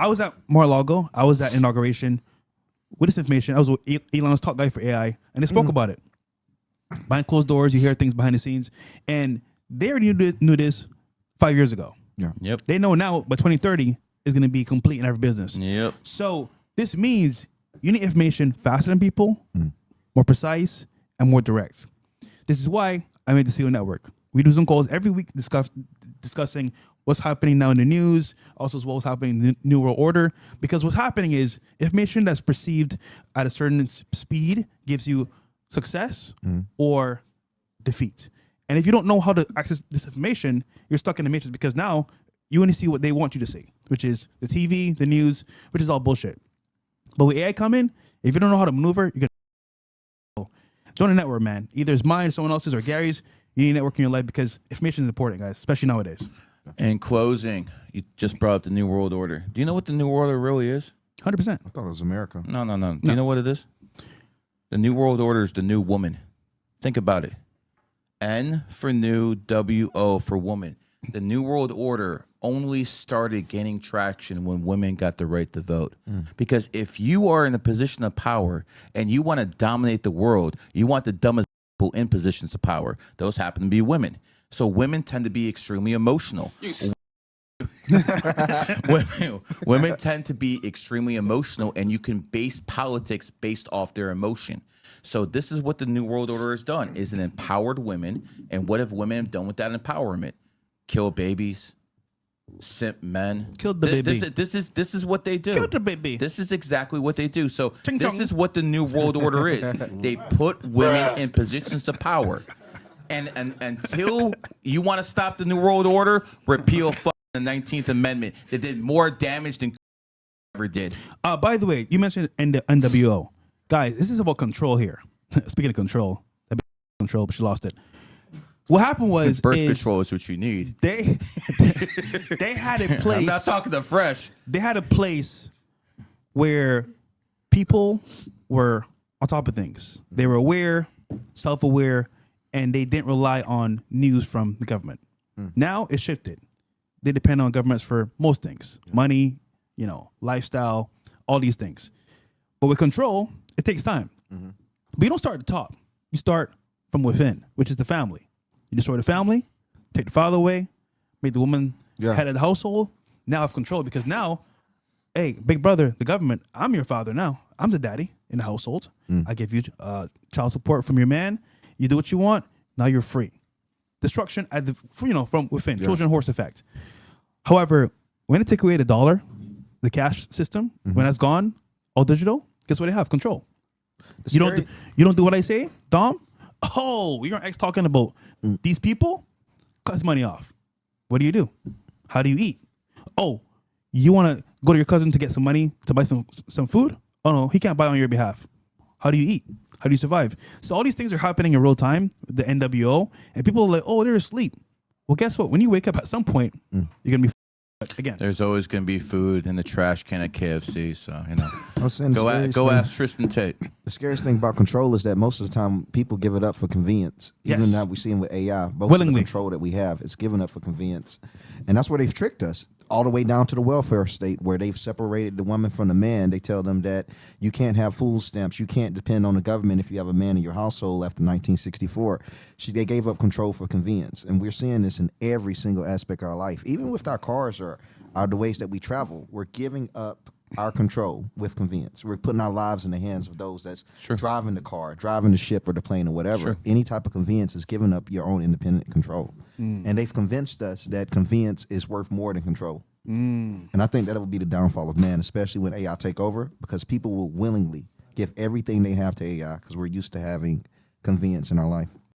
I was at Mar-a-Lago. I was at inauguration with this information. I was with Elon's top guy for AI, and they spoke about it. Behind closed doors, you hear things behind the scenes, and they already knew this 5 years ago. Yeah. Yep. They know now by 2030 is going to be complete in every business. Yep. So this means you need information faster than people, more precise, and more direct. This is why I made the CEO Network. We do Zoom calls every week discussing what's happening now in the news, also as well as happening in the New World Order. Because what's happening is information that's perceived at a certain speed gives you success or defeat. And if you don't know how to access this information, you're stuck in the matrix because now you only see what they want you to see, which is the TV, the news, which is all bullshit. But with AI coming, if you don't know how to maneuver, you're gonna join a network, man. Either it's mine, someone else's, or Gary's. You need a network in your life because information is important, guys, especially nowadays. In closing, you just brought up the New World Order. Do you know what the New World Order really is? 100%. I thought it was America. No. Do you know what it is? The New World Order is the new woman. Think about it. N for new, W-O for woman. The New World Order only started gaining traction when women got the right to vote. Because if you are in a position of power and you want to dominate the world, you want the dumbest people in positions of power. Those happen to be women. So women tend to be extremely emotional. Women tend to be extremely emotional, and you can base politics based off their emotion. So this is what the New World Order has done: is an empowered women. And what have women done with that empowerment? Kill babies, simp men. Killed the baby. This is what they do. Killed the baby. This is exactly what they do. So Ching this chong. is what the New World Order is. They put women in positions of power. And until you want to stop the New World Order, repeal the 19th Amendment that did more damage than ever did. By the way, you mentioned the NWO. Guys, this is about control here. Speaking of control, but she lost it. What happened was Birth control is what you need. they had a place. I'm not talking to Fresh. They had a place where people were on top of things. They were aware, self-aware, and they didn't rely on news from the government. Now it's shifted. They depend on governments for most things. Money, lifestyle, all these things. But with control, it takes time. But you don't start at the top. You start from within, which is the family. You destroy the family, take the father away, make the woman head of the household. Now I have control because now, hey, big brother, the government, I'm your father now. I'm the daddy in the household. I give you child support from your man. You do what you want. Now you're free. Destruction from within. Trojan horse effect. However, when they take away the dollar, the cash system, when that's gone, all digital, guess what they have? Control. You don't do what I say, Dom? Oh, you're ex talking about these people? Cut his money off. What do? How do you eat? Oh, you want to go to your cousin to get some money to buy some food? Oh no, he can't buy on your behalf. How do you eat? How do you survive? So all these things are happening in real time, the NWO, and people are like, oh, they're asleep. Well, guess what? When you wake up at some point, you're going to be again. There's always going to be food in the trash can at KFC, so, I was saying go ask Tristan Tate. The scariest thing about control is that most of the time people give it up for convenience. Even Yes. now we're seeing with AI, most of the Willingly. control that we have is given up for convenience. And that's where they've tricked us, all the way down to the welfare state where they've separated the woman from the man. They tell them that you can't have food stamps. You can't depend on the government if you have a man in your household after 1964. They gave up control for convenience. And we're seeing this in every single aspect of our life. Even with our cars or the ways that we travel, we're giving up our control with convenience. We're putting our lives in the hands of those that's driving the car, driving the ship or the plane or whatever. Any type of convenience is giving up your own independent control. And they've convinced us that convenience is worth more than control. And I think that will be the downfall of man, especially when AI take over, because people will willingly give everything they have to AI because we're used to having convenience in our life.